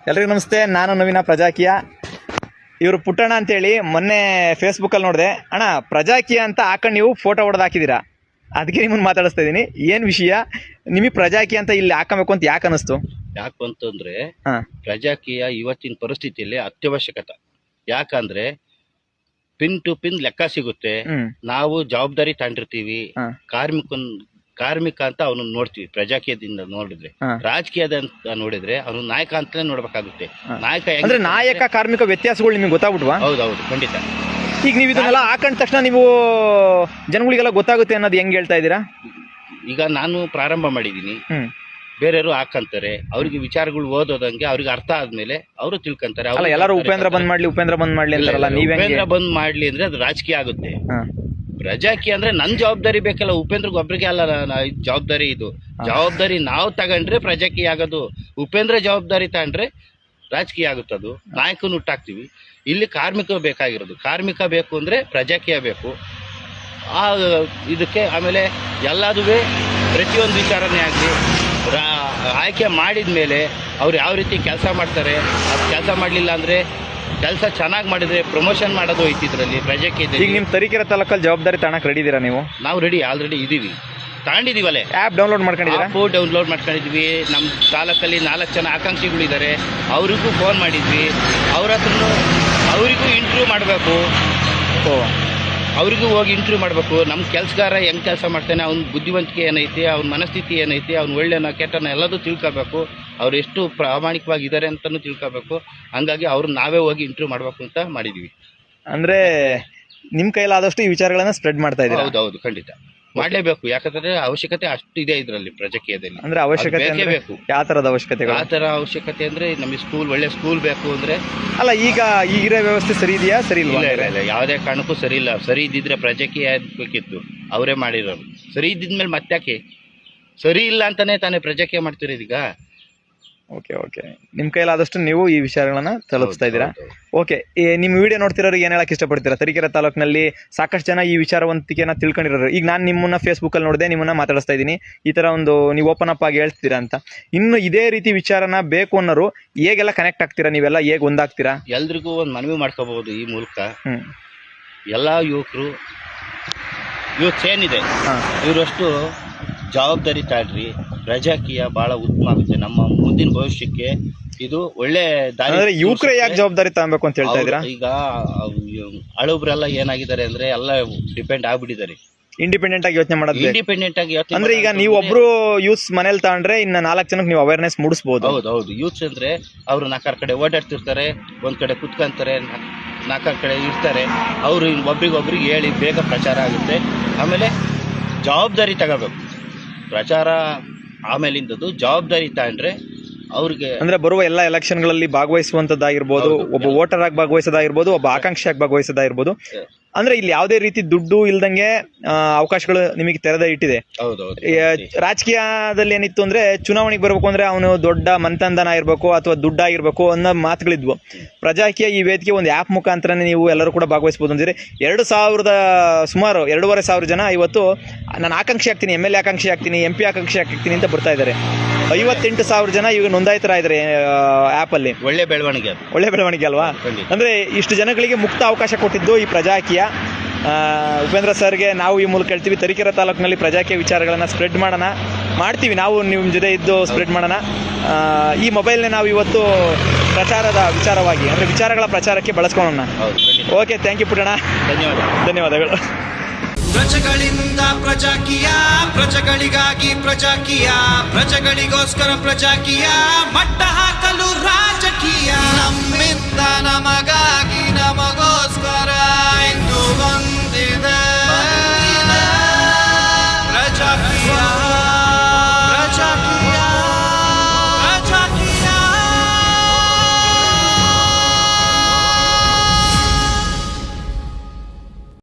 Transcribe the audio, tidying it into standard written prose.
ಎಲ್ರಿಗೂ ನಮಸ್ತೆ. ನಾನು ನವೀನ ಪ್ರಜಾಕೀಯ. ಇವರು ಪುಟ್ಟಣ್ಣ ಅಂತೇಳಿ ಮೊನ್ನೆ ಫೇಸ್ಬುಕ್ಕಲ್ಲಿ ನೋಡಿದೆ. ಅಣ್ಣ ಪ್ರಜಾಕೀಯ ಅಂತ ಹಾಕೊಂಡು ನೀವು ಫೋಟೋ ಹೊಡೆದು ಹಾಕಿದ್ದೀರಾ, ಅದಕ್ಕೆ ನಿಮ್ಮನ್ನು ಮಾತಾಡಿಸ್ತಾ ಇದ್ದೀನಿ. ಏನು ವಿಷಯ, ನಿಮಗೆ ಪ್ರಜಾಕೀಯ ಅಂತ ಇಲ್ಲಿ ಹಾಕಬೇಕು ಅಂತ ಯಾಕೆ ಅನ್ನಿಸ್ತು? ಯಾಕೆ ಅಂತಂದ್ರೆ ಪ್ರಜಾಕೀಯ ಇವತ್ತಿನ ಪರಿಸ್ಥಿತಿಯಲ್ಲಿ ಅತ್ಯವಶ್ಯಕತೆ. ಯಾಕಂದ್ರೆ ಪಿನ್ ಟು ಪಿನ್ ಲೆಕ್ಕ ಸಿಗುತ್ತೆ. ನಾವು ಜವಾಬ್ದಾರಿ ತಗೊಂಡಿರ್ತೀವಿ. ಕಾರ್ಮಿಕ ಅಂತ ಅವನು ನೋಡ್ತೀವಿ ಪ್ರಜಾಕೀಯದಿಂದ ನೋಡಿದ್ರೆ. ರಾಜಕೀಯದ ಅಂತ ನೋಡಿದ್ರೆ ಅವನು ನಾಯಕ ಅಂತಲೇ ನೋಡ್ಬೇಕಾಗುತ್ತೆ. ನಾಯಕ ಅಂದ್ರೆ ನಾಯಕ ಕಾರ್ಮಿಕ ವ್ಯತ್ಯಾಸಗಳು ನಿಮಗೆ ಗೊತ್ತಾಗ್ಬಿಟ್ವಾ? ಹೌದೌದು, ಖಂಡಿತ. ಈಗ ನೀವು ಇದನ್ನೆಲ್ಲ ಹಾಕೊಂಡ ತಕ್ಷಣ ನೀವು ಜನಗಳಿಗೆಲ್ಲ ಗೊತ್ತಾಗುತ್ತೆ ಅನ್ನೋದು ಹೆಂಗ್ ಹೇಳ್ತಾ ಇದ್ದೀರಾ? ಈಗ ನಾನು ಪ್ರಾರಂಭ ಮಾಡಿದೀನಿ, ಬೇರೆಯವರು ಹಾಕಂತಾರೆ. ಅವ್ರಿಗೆ ವಿಚಾರಗಳು ಓದೋದಂಗೆ ಅವ್ರಿಗೆ ಅರ್ಥ ಆದ್ಮೇಲೆ ಅವರು ತಿಳ್ಕೊಂತಾರೆ. ಎಲ್ಲರೂ ಉಪೇಂದ್ರ ಬಂದ್ ಮಾಡ್ಲಿ ಅಂತಾರಲ್ಲ, ಉಪೇಂದ್ರ ಬಂದ್ ಮಾಡ್ಲಿ ಅಂದ್ರೆ ಅದು ರಾಜಕೀಯ ಆಗುತ್ತೆ. ಪ್ರಜಾಕೀಯ ಅಂದ್ರೆ ನನ್ ಜವಾಬ್ದಾರಿ ಬೇಕಲ್ಲ, ಉಪೇಂದ್ರ ಒಬ್ರಿಗೆ ಅಲ್ಲ ಜವಾಬ್ದಾರಿ. ಇದು ಜವಾಬ್ದಾರಿ ನಾವು ತಗೊಂಡ್ರೆ ಪ್ರಜಾಕೀಯ ಆಗೋದು. ಉಪೇಂದ್ರ ಜವಾಬ್ದಾರಿ ತಗೊಂಡ್ರೆ ರಾಜಕೀಯ ಆಗುತ್ತದು. ನಾಯಕನ ಹುಟ್ಟಾಕ್ತಿವಿ. ಇಲ್ಲಿ ಕಾರ್ಮಿಕ ಬೇಕಾಗಿರೋದು. ಕಾರ್ಮಿಕ ಬೇಕು ಅಂದ್ರೆ ಪ್ರಜಾಕೀಯ ಬೇಕು. ಆ ಇದಕ್ಕೆ ಆಮೇಲೆ ಎಲ್ಲದುವೆ ಪ್ರತಿಯೊಂದು ವಿಚಾರನೇ ಆಗಲಿ ಆಯ್ಕೆ ಮಾಡಿದ ಮೇಲೆ ಅವ್ರು ಯಾವ ರೀತಿ ಕೆಲಸ ಮಾಡ್ತಾರೆ, ಅದು ಕೆಲಸ ಮಾಡಲಿಲ್ಲ ಅಂದರೆ ಕೆಲಸ ಚೆನ್ನಾಗಿ ಮಾಡಿದ್ರೆ ಪ್ರಮೋಷನ್ ಮಾಡೋದು ಐತಿ ಇದರಲ್ಲಿ ಪ್ರಜಾಕೀಯದಲ್ಲಿ. ಈಗ ನಿಮ್ಮ ತರೀಕೆರೆ ತಾಲೂಕಲ್ಲಿ ಜವಾಬ್ದಾರಿ ತಗೊಳಕ್ಕೆ ರೆಡಿ ಇದ್ದೀರಾ ನೀವು? ನಾವು ರೆಡಿ, ಆಲ್ರೆಡಿ ಇದ್ದೀವಿ, ತಗೊಂಡಿದ್ದೀವಲ್ಲೇ. ಆ್ಯಪ್ ಡೌನ್ಲೋಡ್ ಮಾಡ್ಕೊಂಡಿದ್ದೀರಾ? ಆ್ಯಪ್ ಡೌನ್ಲೋಡ್ ಮಾಡ್ಕೊಂಡಿದ್ವಿ. ನಮ್ಮ ತಾಲೂಕಲ್ಲಿ 4 ಜನ ಆಕಾಂಕ್ಷಿಗಳಿದ್ದಾರೆ, ಅವರಿಗೂ ಫೋನ್ ಮಾಡಿದ್ವಿ. ಅವ್ರ ಹತ್ರನೂ ಅವರಿಗೂ ಇಂಟರ್ವ್ಯೂ ಮಾಡಬೇಕು. ಅವರಿಗೂ ಹೋಗಿ ಇಂಟರ್ವ್ಯೂ ಮಾಡಬೇಕು. ನಮ್ಮ ಕೆಲಸಗಾರ ಹೆಂಗೆ ಕೆಲಸ ಮಾಡ್ತಾನೆ, ಅವ್ನ ಬುದ್ಧಿವಂತಿಕೆ ಏನೈತಿ, ಅವ್ನ ಮನಸ್ಥಿತಿ ಏನೈತಿ, ಅವ್ನ ಒಳ್ಳೆನ ಕೆಟ್ಟನ ಎಲ್ಲದೂ ತಿಳ್ಕೋಬೇಕು. ಅವ್ರು ಎಷ್ಟು ಪ್ರಾಮಾಣಿಕವಾಗಿದ್ದಾರೆ ಅಂತಲೂ ತಿಳ್ಕೋಬೇಕು. ಹಂಗಾಗಿ ಅವ್ರು ನಾವೇ ಹೋಗಿ ಇಂಟರ್ವ್ಯೂ ಮಾಡಬೇಕು ಅಂತ ಮಾಡಿದ್ವಿ. ಅಂದರೆ ನಿಮ್ಮ ಕೈಲಾದಷ್ಟು ಈ ವಿಚಾರಗಳನ್ನ ಸ್ಪ್ರೆಡ್ ಮಾಡ್ತಾ ಇದ್ದೀರಾ? ಹೌದೌದು, ಖಂಡಿತ ಮಾಡಲೇಬೇಕು. ಯಾಕಂದ್ರೆ ಅವಶ್ಯಕತೆ ಅಷ್ಟು ಇದೆ ಇದರಲ್ಲಿ ಪ್ರಜಾಕೀಯದಲ್ಲಿ. ಅಂದ್ರೆ ಅವಶ್ಯಕತೆ ಬೇಕು. ಯಾವ ತರದ ಅವಶ್ಯಕತೆ? ಯಾವ ತರ ಅವಶ್ಯಕತೆ ಅಂದ್ರೆ ನಮಗೆ ಸ್ಕೂಲ್, ಒಳ್ಳೆ ಸ್ಕೂಲ್ ಬೇಕು ಅಂದ್ರೆ. ಅಲ್ಲ, ಈಗ ಈಗಿರೋ ವ್ಯವಸ್ಥೆ ಸರಿ ಇದೆಯಾ? ಸರಿ ಇಲ್ಲ, ಯಾವುದೇ ಕಾರಣಕ್ಕೂ ಸರಿ ಇಲ್ಲ. ಸರಿ ಇದ್ದಿದ್ರೆ ಪ್ರಜಾಕೀಯ ಬೇಕಿತ್ತು, ಅವರೇ ಮಾಡಿರೋರು. ಸರಿ ಇದ್ದಿದ್ಮೇಲೆ ಮತ್ತಾಕೆ? ಸರಿ ಇಲ್ಲ ಅಂತಾನೆ ತಾನೇ ಪ್ರಜಾಕೀಯ ಮಾಡ್ತಿರೋದು ಈಗ. ಓಕೆ, ನಿಮ್ಮ ಕೈಲಾದಷ್ಟು ನೀವು ಈ ವಿಚಾರಗಳನ್ನ ತಲುಪಿಸ್ತಾ ಇದ್ದೀರಾ. ಓಕೆ, ನಿಮ್ಮ ವಿಡಿಯೋ ನೋಡ್ತಿರೋರಿಗೆ ಏನು ಹೇಳಕ್ಕೆ ಇಷ್ಟಪಡ್ತೀರಾ? ತರೀಕೆರೆ ತಾಲೂಕಿನಲ್ಲಿ ಸಾಕಷ್ಟು ಜನ ಈ ವಿಚಾರವಂತಿಕೆನ ತಿಳ್ಕೊಂಡಿರೋರು. ಈಗ ನಾನು ನಿಮ್ಮನ್ನ ಫೇಸ್ಬುಕ್ಕಲ್ಲಿ ನೋಡಿದೆ, ನಿಮ್ಮನ್ನ ಮಾತಾಡಿಸ್ತಾ ಇದ್ದೀನಿ. ಈ ಥರ ಒಂದು ನೀವು ಓಪನ್ ಅಪ್ ಆಗಿ ಹೇಳ್ತೀರಾ ಅಂತ. ಇನ್ನು ಇದೇ ರೀತಿ ವಿಚಾರನ ಬೇಕು ಅನ್ನೋರು ಹೇಗೆಲ್ಲ ಕನೆಕ್ಟ್ ಆಗ್ತೀರಾ? ನೀವೆಲ್ಲ ಹೇಗೆ ಒಂದಾಗ್ತೀರಾ? ಎಲ್ರಿಗೂ ಒಂದು ಮನವಿ ಮಾಡ್ಕೋಬಹುದು ಈ ಮೂಲಕ. ಎಲ್ಲ ಯೂತ್ಸ್ ಏನಿದೆ ಇವರಷ್ಟು ಜವಾಬ್ದಾರಿ ತಾಳ್ರಿ. ಪ್ರಜಾಕೀಯ ಬಹಳ ಉತ್ತಮ ಆಗುತ್ತೆ ನಮ್ಮ ಮುಂದಿನ ಭವಿಷ್ಯಕ್ಕೆ. ಇದು ಒಳ್ಳೆ ದಾರಿ. ಯುವಕರೇ ಯಾಕೆ ಜವಾಬ್ದಾರಿ ತಗೊಬೇಕು ಅಂತ ಹೇಳ್ತಾ ಇದ್ದೀರಾ? ಈಗ ಹಳಬ್ರೆಲ್ಲ ಏನಾಗಿದ್ದಾರೆ ಅಂದ್ರೆ ಎಲ್ಲ ಡಿಪೆಂಡ್ ಆಗ್ಬಿಟ್ಟಿದ್ದಾರೆ. ಇಂಡಿಪೆಂಡೆಂಟ್ ಆಗಿ ಯೋಚನೆ ಮಾಡೋದು. ಇಂಡಿಪೆಂಡೆಂಟ್ ಆಗಿ ಯೋಚನೆ ಅಂದ್ರೆ ಈಗ ನೀವು ಒಬ್ರು ಯೂತ್ಸ್ ಮನೇಲಿ ತಗೊಂಡ್ರೆ ಇನ್ನ 4 ಜನಕ್ಕೆ ನೀವು ಅವೇರ್ನೆಸ್ ಮೂಡಿಸಬಹುದು. ಹೌದು, ಯೂತ್ಸ್ ಅಂದ್ರೆ ಅವ್ರು 4 ಕಡೆ ಓಡಾಡ್ತಿರ್ತಾರೆ, ಒಂದ್ ಕಡೆ ಕುತ್ಕೊಂತಾರೆ, 4 ಕಡೆ ಇರ್ತಾರೆ. ಅವರು ಒಬ್ರಿಗೊಬ್ರಿಗೆ ಹೇಳಿ ಬೇಗ ಪ್ರಚಾರ ಆಗುತ್ತೆ. ಆಮೇಲೆ ಜವಾಬ್ದಾರಿ ತಗೋಬೇಕು. ಪ್ರಚಾರ ಆಮೇಲಿಂದದ್ದು ಜವಾಬ್ದಾರಿ ತಗೊಂಡ್ರೆ ಅವ್ರಿಗೆ ಅಂದ್ರೆ ಬರುವ ಎಲ್ಲ ಎಲೆಕ್ಷನ್ಗಳಲ್ಲಿ ಭಾಗವಹಿಸುವಂತದ್ದಾಗಿರ್ಬೋದು, ಒಬ್ಬ ವೋಟರ್ ಆಗಿ ಭಾಗವಹಿಸೋದಾಗಿರ್ಬೋದು, ಒಬ್ಬ ಆಕಾಂಕ್ಷಿಯಾಗಿ ಭಾಗವಹಿಸೋದಾಗಿರ್ಬೋದು. ಅಂದ್ರೆ ಇಲ್ಲಿ ಯಾವುದೇ ರೀತಿ ದುಡ್ಡು ಇಲ್ದಂಗೆ ಅವಕಾಶಗಳು ನಿಮಗೆ ತೆರೆದ ಇಟ್ಟಿದೆ. ರಾಜಕೀಯದಲ್ಲಿ ಏನಿತ್ತು ಅಂದ್ರೆ ಚುನಾವಣೆಗೆ ಬರ್ಬೇಕು ಅಂದ್ರೆ ಅವನು ದೊಡ್ಡ ಮನತಂದನ ಇರಬೇಕು ಅಥವಾ ದುಡ್ಡಾಗಿರ್ಬೇಕು ಅನ್ನೋ ಮಾತುಗಳಿದ್ವು. ಪ್ರಜಾಕೀಯ ಈ ವೇದಿಕೆ ಒಂದು ಆ್ಯಪ್ ಮುಖಾಂತರನೇ ನೀವು ಎಲ್ಲರೂ ಕೂಡ ಭಾಗವಹಿಸಬಹುದು. ಅಂದ್ರೆ ಸುಮಾರು 2,500 ಜನ ಇವತ್ತು ನಾನು ಆಕಾಂಕ್ಷಿ ಆಗ್ತೀನಿ, MLA ಆಕಾಂಕ್ಷಿ ಆಗ್ತೀನಿ, MP ಆಕಾಂಕ್ಷಿ ಆಗ್ತೀನಿ ಅಂತ ಬರ್ತಾ ಇದ್ದಾರೆ. 58,000 ಜನ ಈಗ ನೋಂದಾಯಿತರಾಗಿದ್ದಾರೆ ಆ್ಯಪ್ ಅಲ್ಲಿ. ಒಳ್ಳೆ ಬೆಳವಣಿಗೆ ಅಲ್ವಾ? ಅಂದ್ರೆ ಇಷ್ಟು ಜನಗಳಿಗೆ ಮುಕ್ತ ಅವಕಾಶ ಕೊಟ್ಟಿದ್ದು ಈ ಪ್ರಜಾಕೀಯ. ಉಪೇಂದ್ರ ಸರ್ಗೆ ನಾವು ಈ ಮೂಲಕ ಹೇಳ್ತೀವಿ, ತರೀಕೆರೆ ತಾಲೂಕಿನಲ್ಲಿ ಪ್ರಜಾಕೀಯ ವಿಚಾರಗಳನ್ನ ಸ್ಪ್ರೆಡ್ ಮಾಡ್ತೀವಿ. ನಾವು ನಿಮ್ಮ ಜೊತೆ ಇದ್ದು ಸ್ಪ್ರೆಡ್ ಮಾಡೋಣ. ಈ ಮೊಬೈಲ್ನೇ ನಾವು ಇವತ್ತು ಪ್ರಚಾರದ ವಿಚಾರವಾಗಿ ಅಂದ್ರೆ ವಿಚಾರಗಳ ಪ್ರಚಾರಕ್ಕೆ ಬಳಸ್ಕೊಳ್ಳೋಣ. Okay, thank you Puttanna. ಧನ್ಯವಾದಗಳು. ಪ್ರಜೆಗಳಿಂದ ಪ್ರಜಾಕೀಯ, ಪ್ರಜೆಗಳಿಗಾಗಿ ಪ್ರಜಾಕೀಯ, ಪ್ರಜೆಗಳಿಗೋಸ್ಕರ ಪ್ರಜಾಕೀಯ, ಮಟ್ಟ ಹಾಕಲು ರಾಜಕೀಯ. ನಮ್ಮಿಂದ